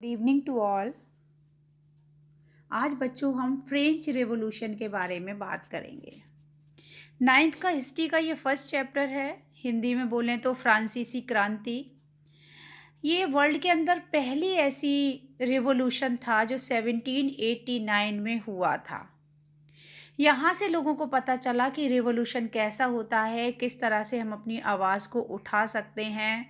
Good evening to all. आज बच्चों हम फ्रेंच रेवोल्यूशन के बारे में बात करेंगे। नाइन्थ का हिस्ट्री का ये फर्स्ट चैप्टर है। हिंदी में बोलें तो फ्रांसीसी क्रांति। ये वर्ल्ड के अंदर पहली ऐसी रेवोल्यूशन था जो 1789 में हुआ था। यहाँ से लोगों को पता चला कि रेवोल्यूशन कैसा होता है, किस तरह से हम अपनी आवाज़ को उठा सकते हैं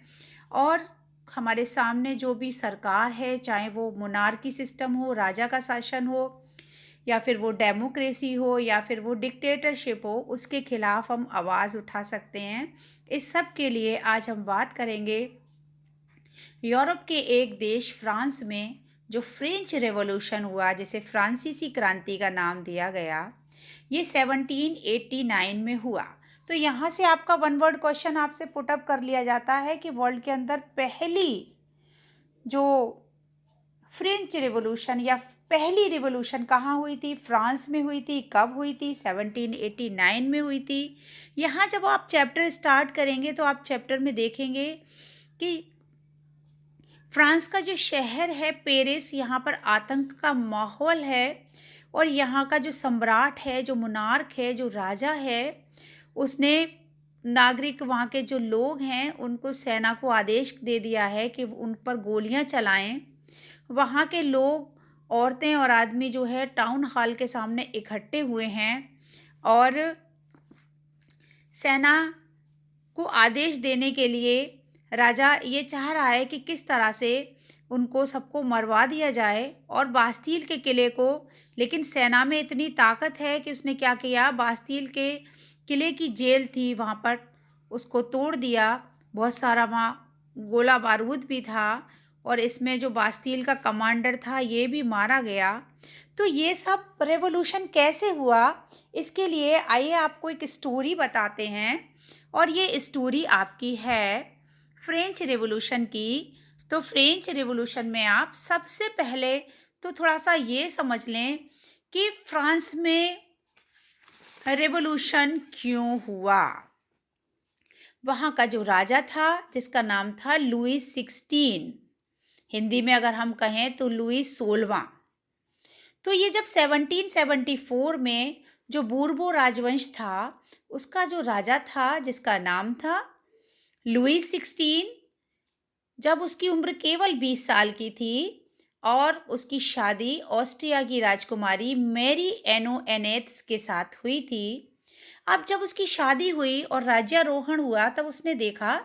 और हमारे सामने जो भी सरकार है, चाहे वो मोनार्की सिस्टम हो, राजा का शासन हो, या फिर वो डेमोक्रेसी हो, या फिर वो डिक्टेटरशिप हो, उसके खिलाफ हम आवाज़ उठा सकते हैं। इस सब के लिए आज हम बात करेंगे यूरोप के एक देश फ्रांस में जो फ्रेंच रेवोल्यूशन हुआ, जिसे फ्रांसीसी क्रांति का नाम दिया गया, ये 1789 में हुआ। तो यहाँ से आपका वन वर्ड क्वेश्चन आपसे पुटअप कर लिया जाता है कि वर्ल्ड के अंदर पहली जो फ्रेंच रिवॉल्यूशन या पहली रिवॉल्यूशन कहाँ हुई थी, फ्रांस में हुई थी, कब हुई थी? 1789 में हुई थी। यहाँ जब आप चैप्टर स्टार्ट करेंगे तो आप चैप्टर में देखेंगे कि फ्रांस का जो शहर है पेरिस, यहाँ पर आतंक का माहौल है और यहाँ का जो सम्राट है, जो मोनार्क है, जो राजा है, उसने नागरिक, वहाँ के जो लोग हैं, उनको सेना को आदेश दे दिया है कि उन पर गोलियां चलाएं। वहाँ के लोग, औरतें और आदमी जो है टाउन हॉल के सामने इकट्ठे हुए हैं और सेना को आदेश देने के लिए राजा ये चाह रहा है कि किस तरह से उनको सबको मरवा दिया जाए और बास्तील के किले को। लेकिन सेना में इतनी ताकत है कि उसने क्या किया, बास्तील के किले की जेल थी वहाँ पर, उसको तोड़ दिया। बहुत सारा वहाँ गोला बारूद भी था और इसमें जो बास्तील का कमांडर था ये भी मारा गया। तो ये सब रेवोल्यूशन कैसे हुआ, इसके लिए आइए आपको एक स्टोरी बताते हैं और ये स्टोरी आपकी है फ्रेंच रेवोल्यूशन की। तो फ्रेंच रेवोल्यूशन में आप सबसे पहले तो थोड़ा सा ये समझ लें कि फ्रांस में रेवोल्यूशन क्यों हुआ। वहाँ का जो राजा था जिसका नाम था लुईस 16, हिंदी में अगर हम कहें तो लुईस 16। तो ये जब 1774 में जो बूर्बो राजवंश था, उसका जो राजा था जिसका नाम था लुईस 16, जब उसकी उम्र केवल 20 साल की थी और उसकी शादी ऑस्ट्रिया की राजकुमारी मैरी एनोएनेत्स के साथ हुई थी। अब जब उसकी शादी हुई और राज्यारोहण हुआ तब उसने देखा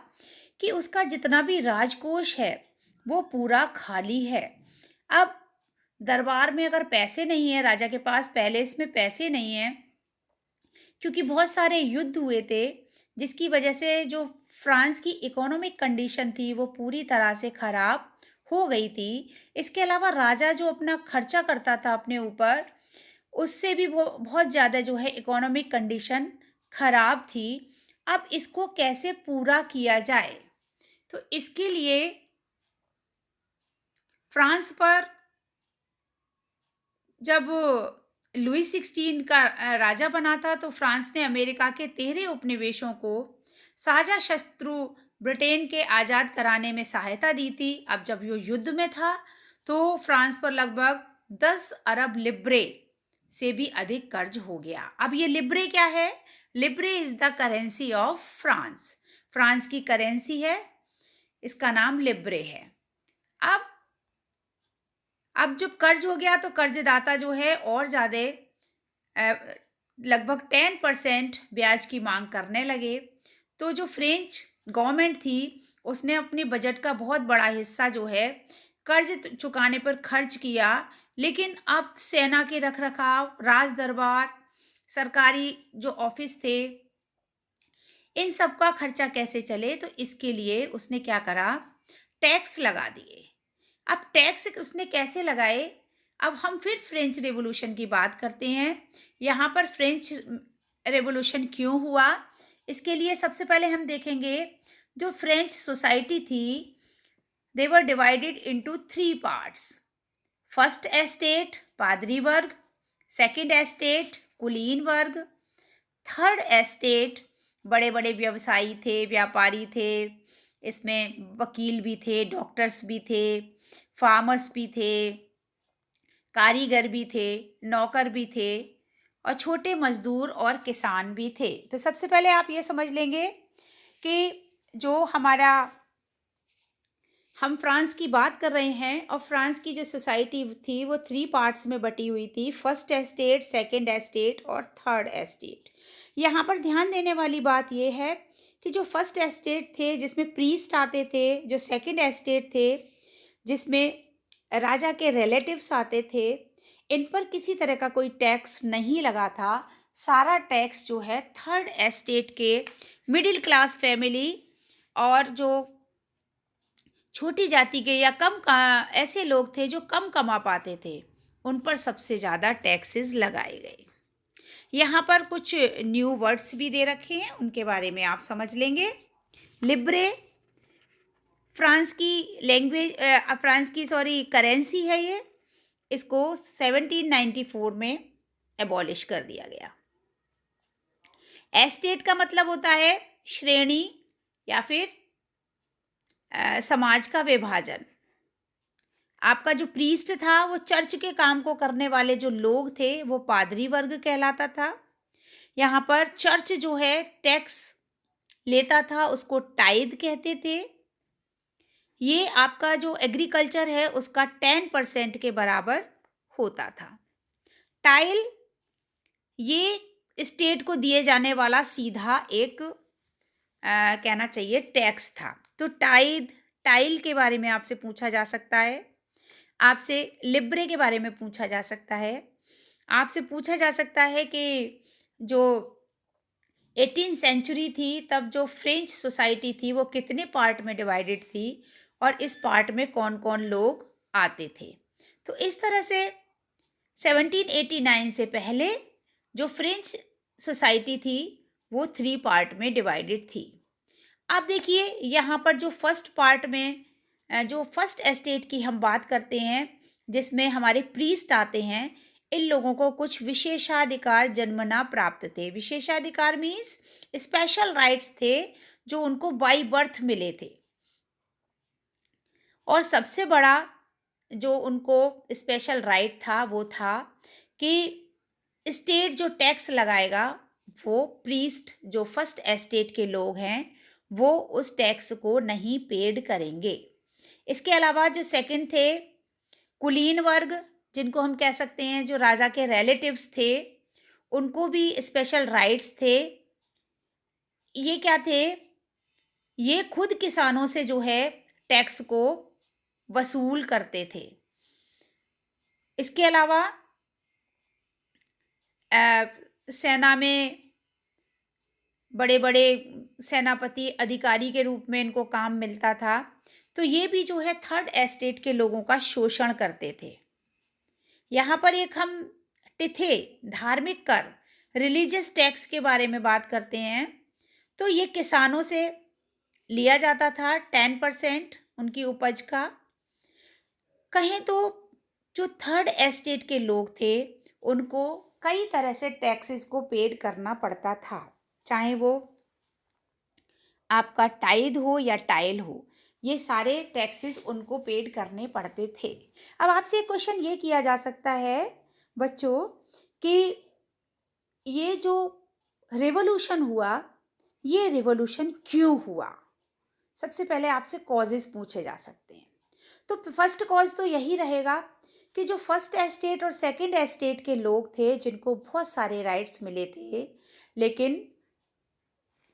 कि उसका जितना भी राजकोष है वो पूरा खाली है। अब दरबार में अगर पैसे नहीं है, राजा के पास पैलेस में पैसे नहीं है, क्योंकि बहुत सारे युद्ध हुए थे जिसकी वजह से जो फ्रांस की इकोनॉमिक कंडीशन थी वो पूरी तरह से खराब हो गई थी। इसके अलावा राजा जो अपना खर्चा करता था अपने ऊपर, उससे भी वो बहुत ज़्यादा जो है इकोनॉमिक कंडीशन खराब थी। अब इसको कैसे पूरा किया जाए, तो इसके लिए फ्रांस पर जब लुई 16 का राजा बना था तो फ्रांस ने अमेरिका के 13 उपनिवेशों को साझा शत्रु ब्रिटेन के आज़ाद कराने में सहायता दी थी। अब जब ये युद्ध में था तो फ्रांस पर लगभग 10 अरब लिब्रे से भी अधिक कर्ज हो गया। अब ये लिब्रे क्या है? Libre is the currency of France. France की करेंसी है, इसका नाम लिब्रे है। अब जब कर्ज हो गया तो कर्जदाता जो है और ज़्यादा लगभग 10% ब्याज की मांग करने लगे। तो जो फ्रेंच गवर्नमेंट थी उसने अपने बजट का बहुत बड़ा हिस्सा जो है कर्ज चुकाने पर खर्च किया। लेकिन अब सेना के रखरखाव, राज दरबार, सरकारी जो ऑफिस थे, इन सब का खर्चा कैसे चले, तो इसके लिए उसने क्या करा, टैक्स लगा दिए। अब टैक्स उसने कैसे लगाए, अब हम फिर फ्रेंच रेवोल्यूशन की बात करते हैं। यहाँ पर फ्रेंच रेवोल्यूशन क्यों हुआ, इसके लिए सबसे पहले हम देखेंगे जो फ्रेंच सोसाइटी थी, they were divided into 3 parts. First estate पादरी वर्ग, सेकंड एस्टेट कुलीन वर्ग, थर्ड एस्टेट बड़े बड़े व्यवसायी थे, व्यापारी थे, इसमें वकील भी थे, डॉक्टर्स भी थे, फार्मर्स भी थे, कारीगर भी थे, नौकर भी थे और छोटे मजदूर और किसान भी थे। तो सबसे पहले आप ये समझ लेंगे कि जो हमारा हम फ्रांस की बात कर रहे हैं और फ्रांस की जो सोसाइटी थी वो 3 पार्ट्स में बटी हुई थी, फर्स्ट एस्टेट, सेकंड एस्टेट और थर्ड एस्टेट। यहाँ पर ध्यान देने वाली बात ये है कि जो फर्स्ट एस्टेट थे जिसमें प्रीस्ट आते थे, जो सेकंड एस्टेट थे जिसमें राजा के रिलेटिव्स आते थे, इन पर किसी तरह का कोई टैक्स नहीं लगा था। सारा टैक्स जो है थर्ड एस्टेट के मिडिल क्लास फैमिली और जो छोटी जाति के या कम का ऐसे लोग थे जो कम कमा पाते थे, उन पर सबसे ज़्यादा टैक्सेस लगाए गए। यहाँ पर कुछ न्यू वर्ड्स भी दे रखे हैं, उनके बारे में आप समझ लेंगे। लिब्रे फ्रांस की लैंग्वेज, फ्रांस की करेंसी है ये। इसको 1794 में एबॉलिश कर दिया गया। एस्टेट का मतलब होता है श्रेणी या फिर समाज का विभाजन। आपका जो प्रीस्ट था वो चर्च के काम को करने वाले जो लोग थे वो पादरी वर्ग कहलाता था। यहाँ पर चर्च जो है टैक्स लेता था, उसको टाइद कहते थे। ये आपका जो एग्रीकल्चर है उसका 10% के बराबर होता था। टाइल ये स्टेट को दिए जाने वाला सीधा एक कहना चाहिए टैक्स था। तो टाइल के बारे में आपसे पूछा जा सकता है, आपसे लिब्रे के बारे में पूछा जा सकता है, आपसे पूछा जा सकता है कि जो 18th सेंचुरी थी तब जो फ्रेंच सोसाइटी थी वो कितने पार्ट में डिवाइडेड थी और इस पार्ट में कौन कौन लोग आते थे। तो इस तरह से 1789 से पहले जो फ्रेंच सोसाइटी थी वो 3 पार्ट में डिवाइडेड थी। अब देखिए यहाँ पर जो फर्स्ट पार्ट में जो फर्स्ट एस्टेट की हम बात करते हैं जिसमें हमारे प्रीस्ट आते हैं, इन लोगों को कुछ विशेषाधिकार जन्मना प्राप्त थे। विशेषाधिकार मीन्स स्पेशल राइट्स थे जो उनको बाय बर्थ मिले थे। और सबसे बड़ा जो उनको स्पेशल राइट था वो था कि स्टेट जो टैक्स लगाएगा वो प्रीस्ट जो फर्स्ट एस्टेट के लोग हैं वो उस टैक्स को नहीं पेड करेंगे। इसके अलावा जो सेकंड थे कुलीन वर्ग, जिनको हम कह सकते हैं जो राजा के रिलेटिव्स थे, उनको भी स्पेशल राइट्स थे। ये क्या थे? ये खुद किसानों से जो है टैक्स को वसूल करते थे। इसके अलावा सेना में बड़े बड़े सेनापति अधिकारी के रूप में इनको काम मिलता था। तो ये भी जो है थर्ड एस्टेट के लोगों का शोषण करते थे। यहाँ पर एक हम टिथे धार्मिक कर रिलीजियस टैक्स के बारे में बात करते हैं। तो ये किसानों से लिया जाता था 10% उनकी उपज का। कहें तो जो थर्ड एस्टेट के लोग थे उनको कई तरह से टैक्सेस को पेड करना पड़ता था, चाहे वो आपका टाइद हो या टाइल हो, ये सारे टैक्सेस उनको पेड करने पड़ते थे। अब आपसे एक क्वेश्चन ये किया जा सकता है बच्चों कि ये जो रिवॉल्यूशन हुआ, ये रिवॉल्यूशन क्यों हुआ? सबसे पहले आपसे कॉजेस पूछे जा सकते हैं। तो फर्स्ट कॉज तो यही रहेगा कि जो फर्स्ट एस्टेट और सेकंड एस्टेट के लोग थे जिनको बहुत सारे राइट्स मिले थे, लेकिन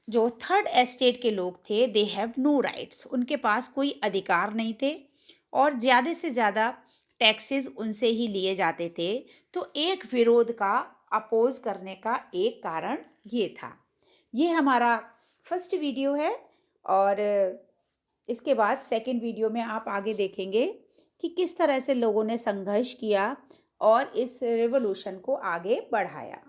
जो थर्ड एस्टेट के लोग थे दे हैव नो राइट्स, उनके पास कोई अधिकार नहीं थे और ज़्यादा से ज़्यादा टैक्सेस उनसे ही लिए जाते थे। तो एक विरोध का अपोज करने का एक कारण ये था। ये हमारा फर्स्ट वीडियो है और इसके बाद सेकंड वीडियो में आप आगे देखेंगे कि किस तरह से लोगों ने संघर्ष किया और इस रिवॉल्यूशन को आगे बढ़ाया।